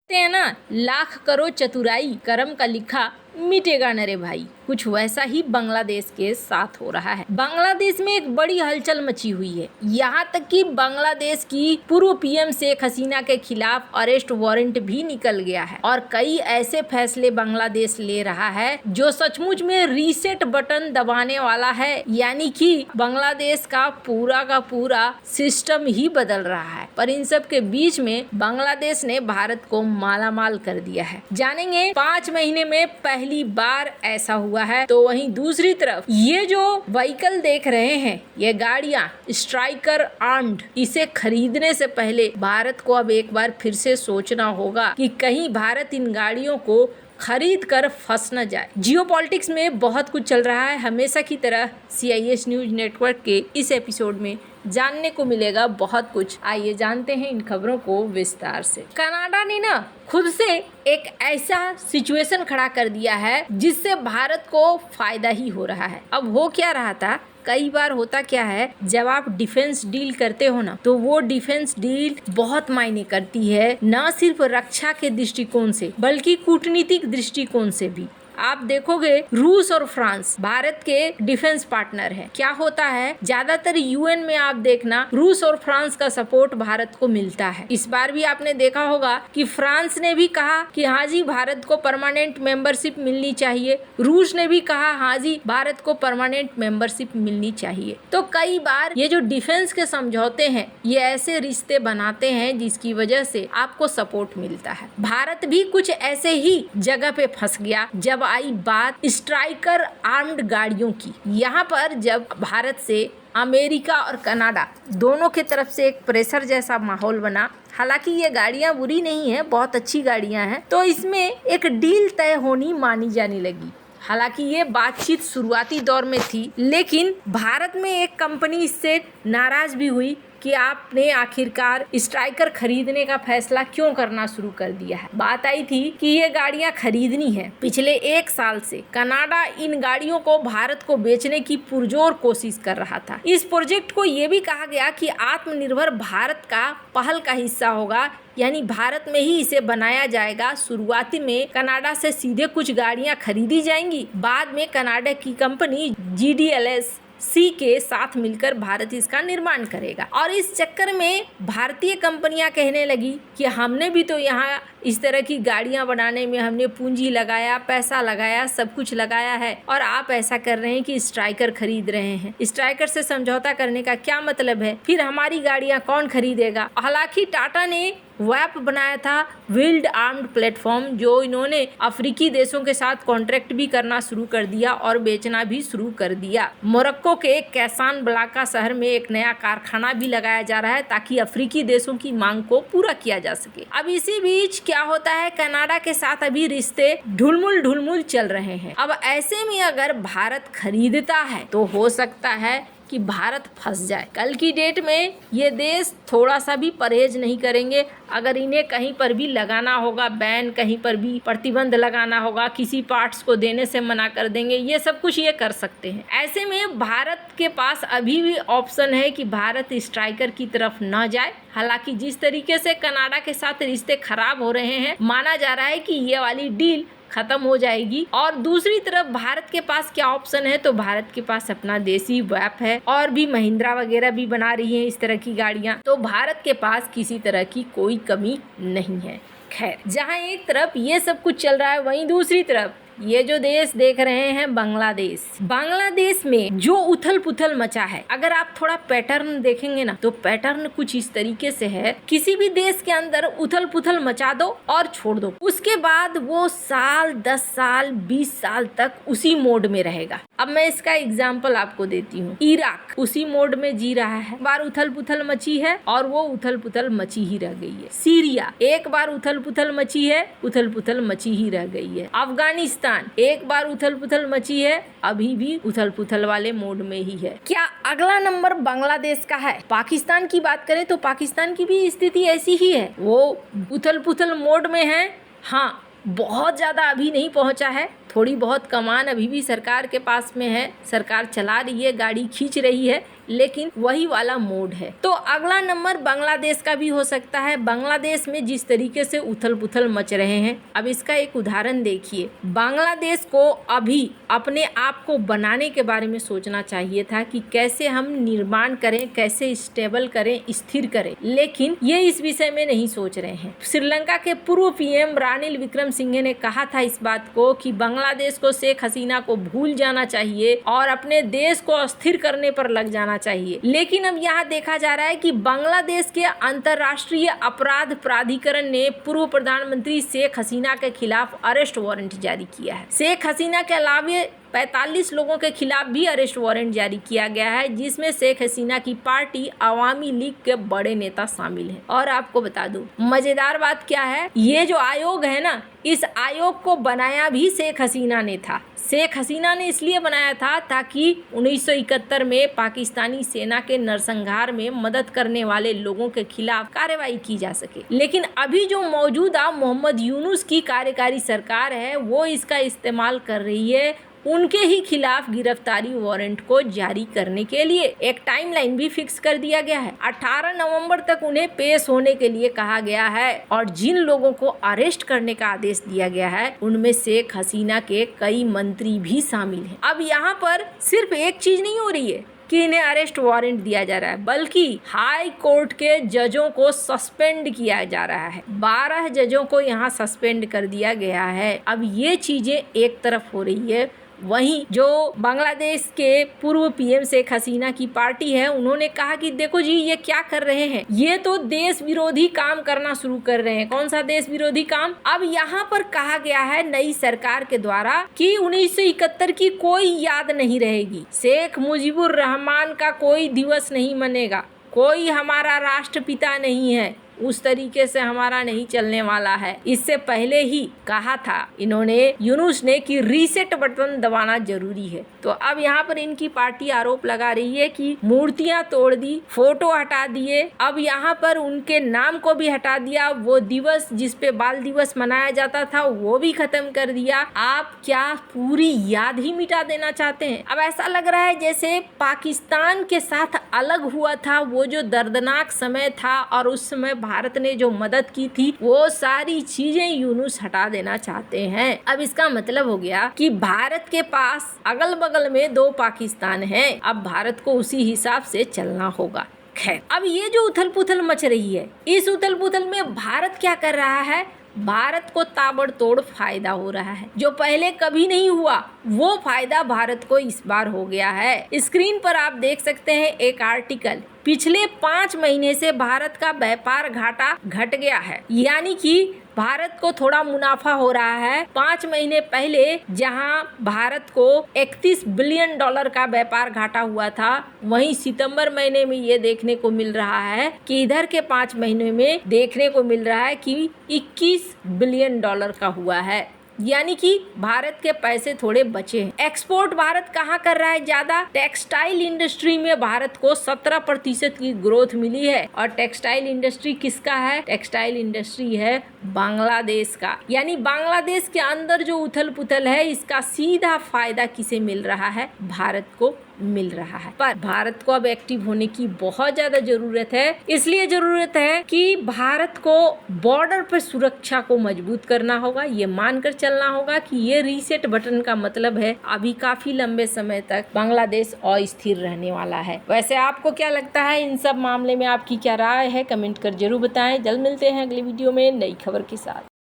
कहते हैं ना, लाख करो चतुराई कर्म का लिखा मिटेगा न रे भाई। कुछ वैसा ही बांग्लादेश के साथ हो रहा है। बांग्लादेश में एक बड़ी हलचल मची हुई है। यहाँ तक कि बांग्लादेश की पूर्व पीएम शेख हसीना के खिलाफ अरेस्ट वारंट भी निकल गया है और कई ऐसे फैसले बांग्लादेश ले रहा है जो सचमुच में रीसेट बटन दबाने वाला है, यानी कि बांग्लादेश का पूरा सिस्टम ही बदल रहा है। पर इन सब के बीच में बांग्लादेश ने भारत को मालामाल कर दिया है। जानेंगे 5 महीने में पहली बार ऐसा हुआ है। तो वहीं दूसरी तरफ ये जो व्हीकल देख रहे हैं, ये गाड़ियां स्ट्राइकर आर्म्ड, इसे खरीदने से पहले भारत को अब एक बार फिर से सोचना होगा कि कहीं भारत इन गाड़ियों को खरीद कर फंस न जाए। जियोपॉलिटिक्स में बहुत कुछ चल रहा है। हमेशा की तरह CIS न्यूज नेटवर्क के इस एपिसोड में जानने को मिलेगा बहुत कुछ। आइए जानते हैं इन खबरों को विस्तार से। कनाडा ने ना खुद से एक ऐसा सिचुएशन खड़ा कर दिया है जिससे भारत को फायदा ही हो रहा है। अब हो क्या रहा था, कई बार होता क्या है, जब आप डिफेंस डील करते हो ना, तो वो डिफेंस डील बहुत मायने करती है, न सिर्फ रक्षा के दृष्टिकोण से बल्कि कूटनीतिक दृष्टिकोण से भी। आप देखोगे रूस और फ्रांस भारत के डिफेंस पार्टनर है। क्या होता है, ज्यादातर UN में आप देखना रूस और फ्रांस का सपोर्ट भारत को मिलता है। इस बार भी आपने देखा होगा कि फ्रांस ने भी कहा कि हाँ जी भारत को परमानेंट मेंबरशिप मिलनी चाहिए, रूस ने भी कहा हाँ जी भारत को परमानेंट मेंबरशिप मिलनी चाहिए। तो कई बार ये जो डिफेंस के समझौते हैं, ये ऐसे रिश्ते बनाते हैं जिसकी वजह से आपको सपोर्ट मिलता है। भारत भी कुछ ऐसे ही जगह पे फंस गया जब आई बात स्ट्राइकर आर्म्ड गाड़ियों की। यहाँ पर जब भारत से अमेरिका और कनाडा दोनों की तरफ से एक प्रेशर जैसा माहौल बना, हालांकि ये गाड़ियाँ बुरी नहीं है, बहुत अच्छी गाड़ियाँ हैं, तो इसमें एक डील तय होनी मानी जाने लगी। हालांकि ये बातचीत शुरुआती दौर में थी, लेकिन भारत में एक कंपनी इससे नाराज भी हुई कि आपने आखिरकार स्ट्राइकर खरीदने का फैसला क्यों करना शुरू कर दिया है। बात आई थी कि ये गाड़ियां खरीदनी है। पिछले 1 साल से कनाडा इन गाड़ियों को भारत को बेचने की पुरजोर कोशिश कर रहा था। इस प्रोजेक्ट को ये भी कहा गया कि आत्मनिर्भर भारत का पहल का हिस्सा होगा, यानी भारत में ही इसे बनाया जाएगा। शुरुआती में कनाडा से सीधे कुछ गाड़ियां खरीदी जाएंगी, बाद में कनाडा की कंपनी GDLS के साथ मिलकर भारत इसका निर्माण करेगा। और इस चक्कर में भारतीय कंपनियां कहने लगी कि हमने भी तो यहाँ इस तरह की गाड़ियां बनाने में हमने पूंजी लगाया, पैसा लगाया, सब कुछ लगाया है, और आप ऐसा कर रहे हैं कि स्ट्राइकर खरीद रहे हैं। स्ट्राइकर से समझौता करने का क्या मतलब है? फिर हमारी गाड़ियां कौन खरीदेगा? हालांकि टाटा ने वैप बनाया था, व्हील्ड आर्म्ड प्लेटफॉर्म, जो इन्होंने अफ्रीकी देशों के साथ कॉन्ट्रैक्ट भी करना शुरू कर दिया और बेचना भी शुरू कर दिया। मोरक्को के कैसानब्लांका शहर में एक नया कारखाना भी लगाया जा रहा है ताकि अफ्रीकी देशों की मांग को पूरा किया जा सके। अब इसी बीच क्या होता है, कनाडा के साथ अभी रिश्ते ढुलमुल चल रहे हैं। अब ऐसे में अगर भारत खरीदता है तो हो सकता है कि भारत फंस जाए। कल की डेट में ये देश थोड़ा सा भी परहेज नहीं करेंगे। अगर इन्हें कहीं पर भी लगाना होगा बैन, कहीं पर भी प्रतिबंध लगाना होगा, किसी पार्ट्स को देने से मना कर देंगे, ये सब कुछ ये कर सकते हैं। ऐसे में भारत के पास अभी भी ऑप्शन है कि भारत स्ट्राइकर की तरफ न जाए। हालांकि जिस तरीके से कनाडा के साथ रिश्ते खराब हो रहे हैं, माना जा रहा है कि ये वाली डील खत्म हो जाएगी। और दूसरी तरफ भारत के पास क्या ऑप्शन है, तो भारत के पास अपना देसी वैप है और भी महिंद्रा वगैरह भी बना रही है इस तरह की गाड़ियां। तो भारत के पास किसी तरह की कोई कमी नहीं है। खैर, जहां एक तरफ ये सब कुछ चल रहा है, वहीं दूसरी तरफ ये जो देश देख रहे हैं बांग्लादेश में जो उथल पुथल मचा है, अगर आप थोड़ा पैटर्न देखेंगे ना, तो पैटर्न कुछ इस तरीके से है, किसी भी देश के अंदर उथल पुथल मचा दो और छोड़ दो, उसके बाद वो साल 10 साल 20 साल तक उसी मोड में रहेगा। अब मैं इसका एग्जाम्पल आपको देती हूँ। इराक उसी मोड में जी रहा है, बार उथल पुथल मची है और वो उथल पुथल मची ही रह गई है। सीरिया एक बार उथल पुथल मची है, उथल पुथल मची ही रह गई है। अफगानिस्तान एक बार उथल पुथल मची है, अभी भी उथल पुथल वाले मोड में ही है। क्या अगला नंबर बांग्लादेश का है? पाकिस्तान की बात करें तो पाकिस्तान की भी स्थिति ऐसी ही है, वो उथल पुथल मोड में है। हाँ, बहुत ज्यादा अभी नहीं पहुंचा है, थोड़ी बहुत कमान अभी भी सरकार के पास में है, सरकार चला रही है, गाड़ी खींच रही है, लेकिन वही वाला मोड है। तो अगला नंबर बांग्लादेश का भी हो सकता है। बांग्लादेश में जिस तरीके से उथल पुथल मच रहे हैं, अब इसका एक उदाहरण देखिए। बांग्लादेश को अभी अपने आप को बनाने के बारे में सोचना चाहिए था कि कैसे हम निर्माण करें, कैसे स्टेबल करें, स्थिर करें, लेकिन ये इस विषय में नहीं सोच रहे हैं। श्रीलंका के पूर्व पीएम रानिल विक्रमसिंघे ने कहा था इस बात को कि बांग्लादेश को शेख हसीना को भूल जाना चाहिए और अपने देश को अस्थिर करने पर लग जाना चाहिए। लेकिन अब यहाँ देखा जा रहा है कि बांग्लादेश के अंतर्राष्ट्रीय अपराध प्राधिकरण ने पूर्व प्रधानमंत्री शेख हसीना के खिलाफ अरेस्ट वारंट जारी किया है। शेख हसीना के अलावा 45 लोगों के खिलाफ भी अरेस्ट वारंट जारी किया गया है, जिसमें शेख हसीना की पार्टी अवामी लीग के बड़े नेता शामिल हैं। और आपको बता दूं, मजेदार बात क्या है, ये जो आयोग है ना, इस आयोग को बनाया भी शेख हसीना ने था। शेख हसीना ने इसलिए बनाया था ताकि 1971 में पाकिस्तानी सेना के नरसंहार में मदद करने वाले लोगों के खिलाफ कार्रवाई की जा सके। लेकिन अभी जो मौजूदा मोहम्मद यूनुस की कार्यकारी सरकार है, वो इसका इस्तेमाल कर रही है उनके ही खिलाफ गिरफ्तारी वारंट को जारी करने के लिए। एक टाइमलाइन भी फिक्स कर दिया गया है। 18 नवंबर तक उन्हें पेश होने के लिए कहा गया है और जिन लोगों को अरेस्ट करने का आदेश दिया गया है, उनमें शेख हसीना के कई मंत्री भी शामिल हैं। अब यहाँ पर सिर्फ एक चीज नहीं हो रही है कि इन्हें अरेस्ट वारंट दिया जा रहा है, बल्कि हाई कोर्ट के जजों को सस्पेंड किया जा रहा है। 12 जजों को यहाँ सस्पेंड कर दिया गया है। अब ये चीजें एक तरफ हो रही है, वहीं जो बांग्लादेश के पूर्व पीएम शेख हसीना की पार्टी है, उन्होंने कहा कि देखो जी, ये क्या कर रहे हैं, ये तो देश विरोधी काम करना शुरू कर रहे हैं। कौन सा देश विरोधी काम? अब यहाँ पर कहा गया है नई सरकार के द्वारा कि 1971 की कोई याद नहीं रहेगी, शेख मुजीबुर रहमान का कोई दिवस नहीं मनेगा, कोई हमारा राष्ट्रपिता नहीं है, उस तरीके से हमारा नहीं चलने वाला है। इससे पहले ही कहा था इन्होंने, यूनुस ने, कि रीसेट बटन दबाना जरूरी है। तो अब यहाँ पर इनकी पार्टी आरोप लगा रही है कि मूर्तियां तोड़ दी, फोटो हटा दिए, अब यहाँ पर उनके नाम को भी हटा दिया, वो दिवस जिसपे बाल दिवस मनाया जाता था वो भी खत्म कर दिया। आप क्या पूरी याद ही मिटा देना चाहते हैं? अब ऐसा लग रहा है जैसे पाकिस्तान के साथ अलग हुआ था वो जो दर्दनाक समय था, और उस समय भारत ने जो मदद की थी, वो सारी चीजें यूनुस हटा देना चाहते हैं। अब इसका मतलब हो गया कि भारत के पास अगल बगल में 2 पाकिस्तान हैं। अब भारत को उसी हिसाब से चलना होगा। खैर, अब ये जो उथल पुथल मच रही है, इस उथल पुथल में भारत क्या कर रहा है? भारत को ताबड़तोड़ फायदा हो रहा है। जो पहले कभी नहीं हुआ, वो फायदा भारत को इस बार हो गया है। स्क्रीन पर आप देख सकते हैं एक आर्टिकल, पिछले 5 महीने से भारत का व्यापार घाटा घट गया है, यानी कि भारत को थोड़ा मुनाफा हो रहा है। 5 महीने पहले जहां भारत को $31 बिलियन का व्यापार घाटा हुआ था, वहीं सितंबर महीने में ये देखने को मिल रहा है कि इधर के 5 महीने में देखने को मिल रहा है कि $21 बिलियन का हुआ है, यानी कि भारत के पैसे थोड़े बचे हैं। एक्सपोर्ट भारत कहाँ कर रहा है ज्यादा? टेक्सटाइल इंडस्ट्री में भारत को 17% की ग्रोथ मिली है। और टेक्सटाइल इंडस्ट्री किसका है? टेक्सटाइल इंडस्ट्री है बांग्लादेश का। यानी बांग्लादेश के अंदर जो उथल पुथल है, इसका सीधा फायदा किसे मिल रहा है? भारत को मिल रहा है। पर भारत को अब एक्टिव होने की बहुत ज्यादा जरूरत है। इसलिए जरूरत है कि भारत को बॉर्डर पर सुरक्षा को मजबूत करना होगा। ये मानकर चलना होगा कि ये रीसेट बटन का मतलब है अभी काफी लंबे समय तक बांग्लादेश अस्थिर रहने वाला है। वैसे आपको क्या लगता है इन सब मामले में? आपकी क्या राय है? कमेंट कर जरूर बताएं। जल्द मिलते हैं अगली वीडियो में नई खबर के साथ।